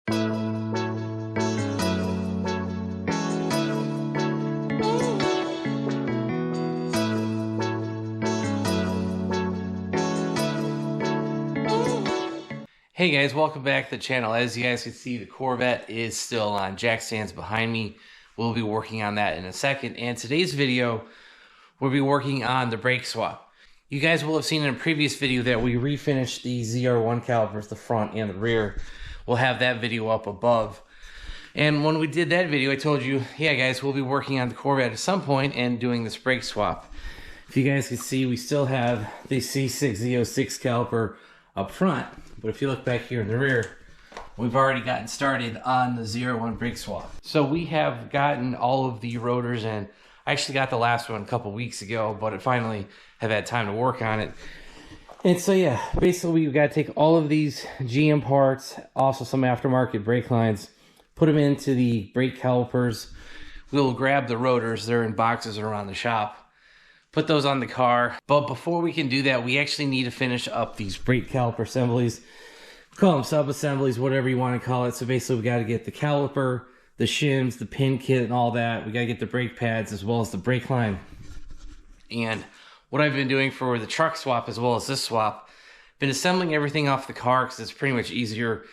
Hey guys, welcome back to the channel. As you guys can see, the Corvette is still on jack stands behind me. We'll be working on that in a second. And today's video, we'll be working on the brake swap. You guys will have seen in a previous video that we refinished the ZR1 calipers, the front and the rear. We'll have that video up above. And when we did that video, I told you, yeah guys, we'll be working on the Corvette at some point and doing this brake swap. If you guys can see, we still have the C6 ZR1 caliper up front. But if you look back here in the rear, we've already gotten started on the ZR1 brake swap. So we have gotten all of the rotors in. I actually got the last one a couple weeks ago, but I finally have had time to work on it. And so yeah, basically we've got to take all of these GM parts, also some aftermarket brake lines, put them into the brake calipers. We'll grab the rotors, they're in boxes around the shop. Put those on the car. But before we can do that, we actually need to finish up these brake caliper assemblies. Call them sub-assemblies, whatever you want to call it. So basically we got to get the caliper, the shims, the pin kit and all that. We got to get the brake pads as well as the brake line. And what I've been doing for the truck swap as well as this swap, been assembling everything off the car because it's pretty much easier.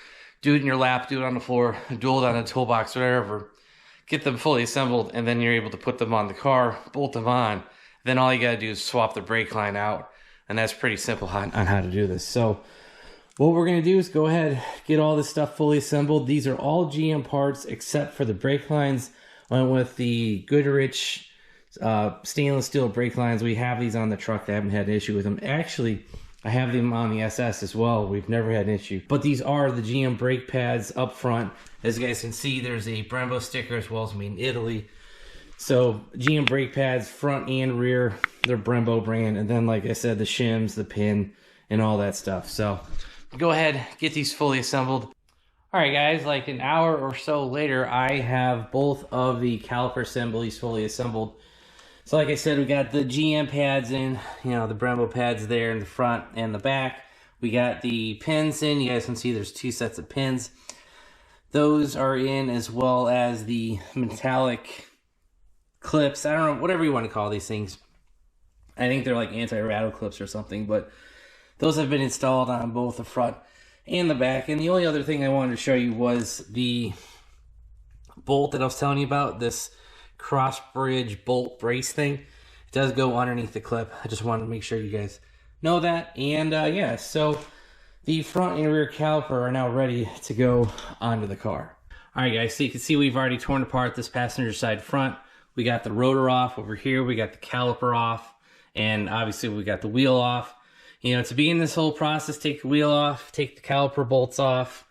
Do it in your lap, do it on the floor, do it on a toolbox, whatever. Get them fully assembled and then you're able to put them on the car, bolt them on. Then all you got to do is swap the brake line out. And that's pretty simple on how to do this. So what we're going to do is go ahead, get all this stuff fully assembled. These are all GM parts except for the brake lines. I went with the Goodrich stainless steel brake lines. We have these on the truck. I haven't had an issue with them. Actually, I have them on the SS as well. We've never had an issue. But these are the GM brake pads up front. As you guys can see, there's a Brembo sticker as well as made in Italy. So GM brake pads, front and rear, they're Brembo brand. And then, like I said, the shims, the pin, and all that stuff. So go ahead, get these fully assembled. All right, guys, like an hour or so later, I have both of the caliper assemblies fully assembled. So like I said, we got the GM pads in, you know, the Brembo pads there in the front and the back. We got the pins in. You guys can see there's two sets of pins. Those are in, as well as the metallic clips. I don't know, whatever you want to call these things. I think they're like anti-rattle clips or something, but those have been installed on both the front and the back. And the only other thing I wanted to show you was the bolt that I was telling you about, this cross bridge bolt brace thing. It does go underneath the clip. I just wanted to make sure you guys know that. And yeah, so the front and rear caliper are now ready to go onto the car. All right, guys, so you can see we've already torn apart this passenger side front. We got the rotor off over here. We got the caliper off. And obviously we got the wheel off. You know, to begin this whole process, take the wheel off, take the caliper bolts off,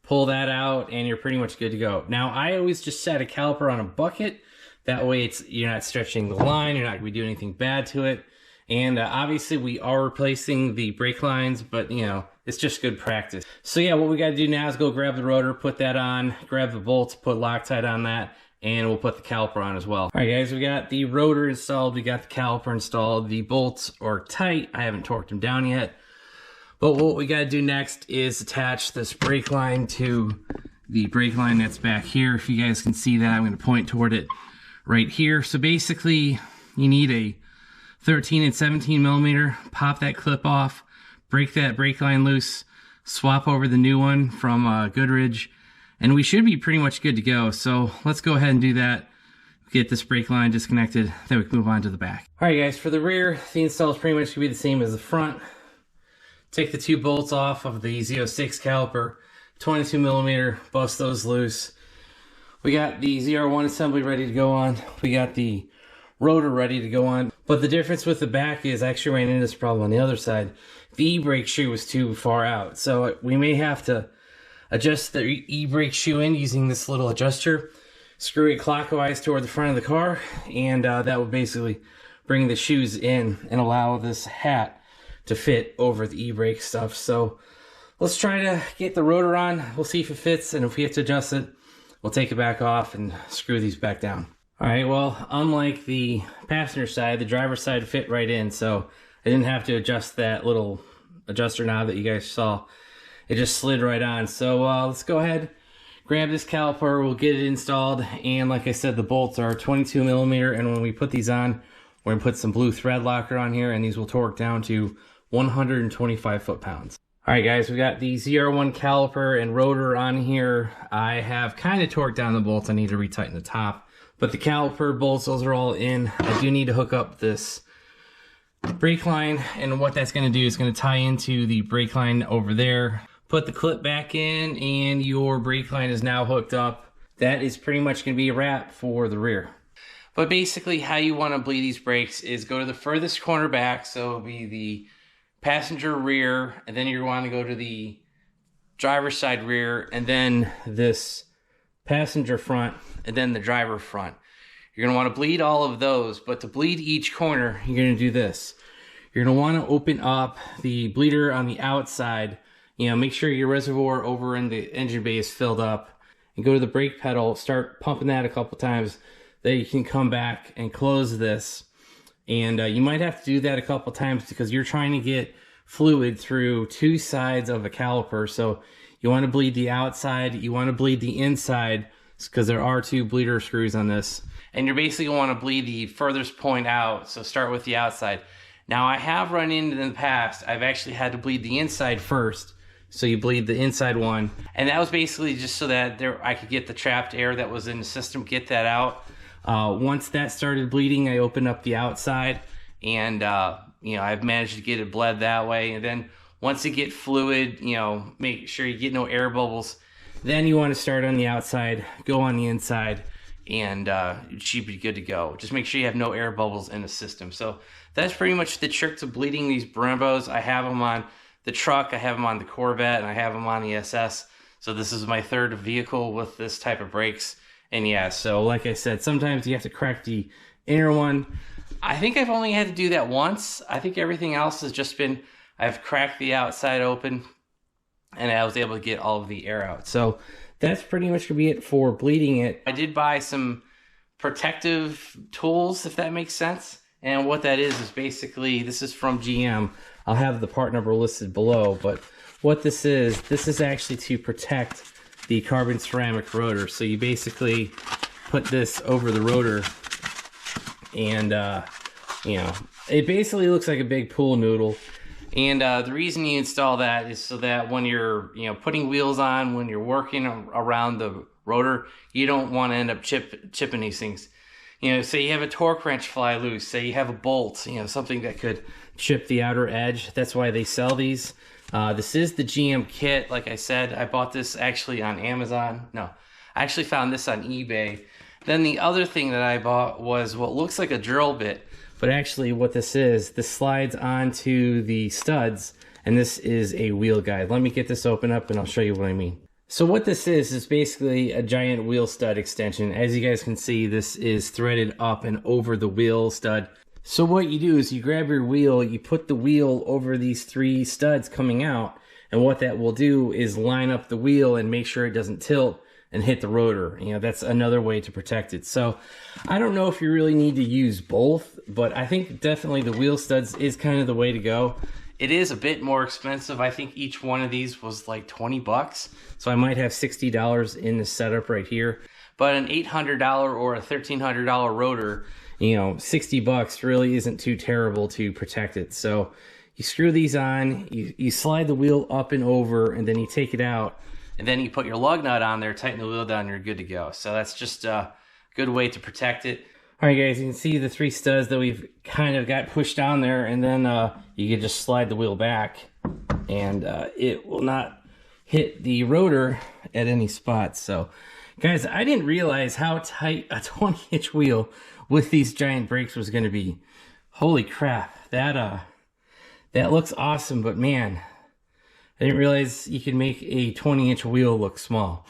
pull that out, and you're pretty much good to go. Now, I always just set a caliper on a bucket. That way you're not stretching the line. You're not going to be doing anything bad to it. And obviously we are replacing the brake lines, but you know, it's just good practice. So yeah, what we got to do now is go grab the rotor, put that on, grab the bolts, put Loctite on that, and we'll put the caliper on as well. All right, guys, we got the rotor installed. We got the caliper installed. The bolts are tight. I haven't torqued them down yet. But what we got to do next is attach this brake line to the brake line that's back here. If you guys can see that, I'm going to point toward it right here. So basically, you need a 13 and 17 millimeter. Pop that clip off. Break that brake line loose. Swap over the new one from Goodrich. And we should be pretty much good to go. So let's go ahead and do that. Get this brake line disconnected, then we can move on to the back. All right, guys, for the rear, the install is pretty much going to be the same as the front. Take the two bolts off of the ZR1 caliper, 22 millimeter, bust those loose. We got the ZR1 assembly ready to go on. We got the rotor ready to go on. But the difference with the back is I actually ran into this problem on the other side. The e-brake shoe was too far out. So we may have to adjust the e-brake shoe in using this little adjuster, screw it clockwise toward the front of the car, and that will basically bring the shoes in and allow this hat to fit over the e-brake stuff. So let's try to get the rotor on. We'll see if it fits, and if we have to adjust it, we'll take it back off and screw these back down. All right, well, unlike the passenger side, the driver's side fit right in, so I didn't have to adjust that little adjuster knob that you guys saw. It just slid right on. So let's go ahead, grab this caliper, we'll get it installed, and like I said, the bolts are 22 millimeter, and when we put these on, we're gonna put some blue thread locker on here, and these will torque down to 125 foot-pounds. All right, guys, we got the ZR1 caliper and rotor on here. I have kind of torqued down the bolts. I need to retighten the top, but the caliper bolts, those are all in. I do need to hook up this brake line, and what that's going to do is going to tie into the brake line over there. Put the clip back in, and your brake line is now hooked up. That is pretty much going to be a wrap for the rear. But basically, how you want to bleed these brakes is go to the furthest corner back, so it'll be the passenger rear, and then you want to go to the driver's side rear, and then this passenger front, and then the driver front. You're going to want to bleed all of those, but to bleed each corner, you're going to do this. You're going to want to open up the bleeder on the outside. You know, make sure your reservoir over in the engine bay is filled up, and go to the brake pedal, start pumping that a couple times. Then you can come back and close this. And you might have to do that a couple times because you're trying to get fluid through two sides of a caliper. So you want to bleed the outside, you want to bleed the inside, because there are two bleeder screws on this. And you're basically going to want to bleed the furthest point out, so start with the outside. Now, I have run into in the past, I've actually had to bleed the inside first. So you bleed the inside one. And that was basically just so that I could get the trapped air that was in the system, get that out. Once that started bleeding, I opened up the outside, and you know, I've managed to get it bled that way. And then once you get fluid, you know, make sure you get no air bubbles. Then you want to start on the outside, go on the inside, and it should be good to go. Just make sure you have no air bubbles in the system. So that's pretty much the trick to bleeding these Brembos. I have them on the truck, I have them on the Corvette, and I have them on the SS. So this is my third vehicle with this type of brakes. And yeah, so like I said, sometimes you have to crack the inner one. I think I've only had to do that once. I think everything else has just been, I've cracked the outside open, and I was able to get all of the air out. So that's pretty much gonna be it for bleeding it. I did buy some protective tools, if that makes sense. And what that is basically, this is from GM. I'll have the part number listed below, but what this is actually to protect the carbon ceramic rotor. So you basically put this over the rotor, and you know, it basically looks like a big pool noodle. And the reason you install that is so that when you're, you know, putting wheels on, when you're working around the rotor, you don't want to end up chipping these things. You know, say you have a torque wrench fly loose, say you have a bolt, you know, something that could chip the outer edge. That's why they sell these. This is the GM kit. Like I said, I bought this actually on Amazon. No, I actually found this on eBay. Then the other thing that I bought was what looks like a drill bit, but actually what this slides onto the studs, and this is a wheel guide. Let me get this open up and I'll show you what I mean. So what this is basically a giant wheel stud extension. As you guys can see, this is threaded up and over the wheel stud. So what you do is you grab your wheel, you put the wheel over these three studs coming out, and what that will do is line up the wheel and make sure it doesn't tilt and hit the rotor. You know, that's another way to protect it. So I don't know if you really need to use both, but I think definitely the wheel studs is kind of the way to go. It is a bit more expensive. I think each one of these was like 20 bucks. So I might have $60 in the setup right here. But an $800 or a $1,300 rotor, you know, 60 bucks really isn't too terrible to protect it. So you screw these on, you slide the wheel up and over, and then you take it out, and then you put your lug nut on there, tighten the wheel down, and you're good to go. So that's just a good way to protect it. All right, guys, you can see the three studs that we've kind of got pushed on there, and then you can just slide the wheel back, and it will not hit the rotor at any spot. So, guys, I didn't realize how tight a 20-inch wheel with these giant brakes was going to be. Holy crap, that looks awesome, but man, I didn't realize you could make a 20-inch wheel look small.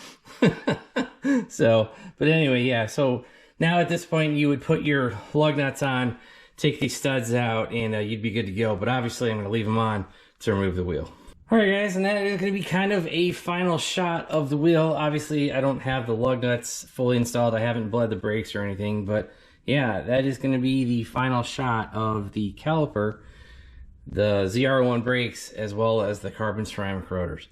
So, but anyway, yeah, so now at this point you would put your lug nuts on, take these studs out, and you'd be good to go. But obviously I'm going to leave them on to remove the wheel. Alright guys, and that is going to be kind of a final shot of the wheel. Obviously I don't have the lug nuts fully installed. I haven't bled the brakes or anything, but yeah, that is going to be the final shot of the caliper, the ZR1 brakes, as well as the carbon ceramic rotors.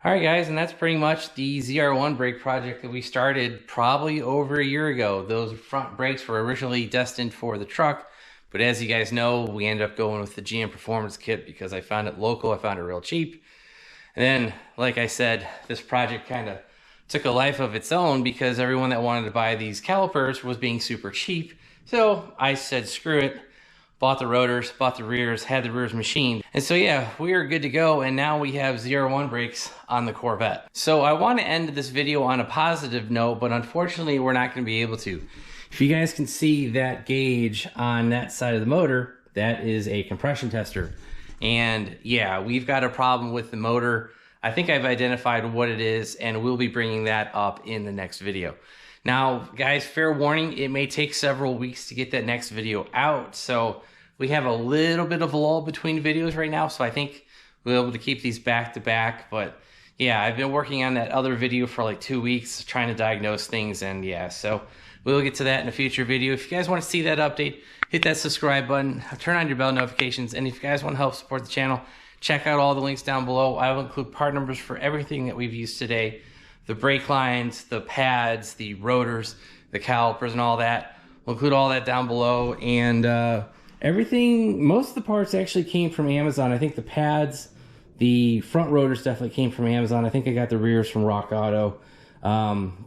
All right, guys, and that's pretty much the ZR1 brake project that we started probably over a year ago. Those front brakes were originally destined for the truck, but as you guys know, we ended up going with the GM Performance Kit because I found it local, I found it real cheap. And then, like I said, this project kind of took a life of its own because everyone that wanted to buy these calipers was being super cheap. So I said, screw it. Bought the rotors, bought the rears, had the rears machined. And so yeah, we are good to go. And now we have ZR1 brakes on the Corvette. So I want to end this video on a positive note, but unfortunately we're not going to be able to. If you guys can see that gauge on that side of the motor, that is a compression tester. And yeah, we've got a problem with the motor. I think I've identified what it is, and we'll be bringing that up in the next video. Now, guys, fair warning, it may take several weeks to get that next video out. So we have a little bit of a lull between videos right now. So I think we'll be able to keep these back to back. But yeah, I've been working on that other video for like 2 weeks, trying to diagnose things. And yeah, so we'll get to that in a future video. If you guys want to see that update, hit that subscribe button, turn on your bell notifications. And if you guys want to help support the channel, check out all the links down below. I will include part numbers for everything that we've used today. The brake lines, the pads, the rotors, the calipers, and all that. We'll include all that down below. And everything, most of the parts actually came from Amazon. I think the pads, the front rotors definitely came from Amazon. I think I got the rears from Rock Auto.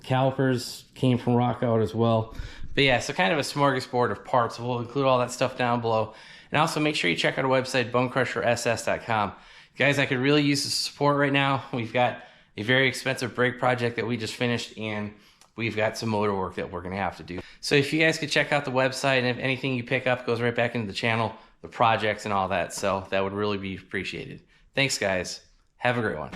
Calipers came from Rock Auto as well. But yeah, so kind of a smorgasbord of parts. We'll include all that stuff down below. And also make sure you check out our website, BonecrrusherSS.com. Guys, I could really use the support right now. We've got a very expensive brake project that we just finished, and we've got some motor work that we're going to have to do. So if you guys could check out the website, and if anything you pick up goes right back into the channel, the projects and all that, so that would really be appreciated. Thanks, guys. Have a great one.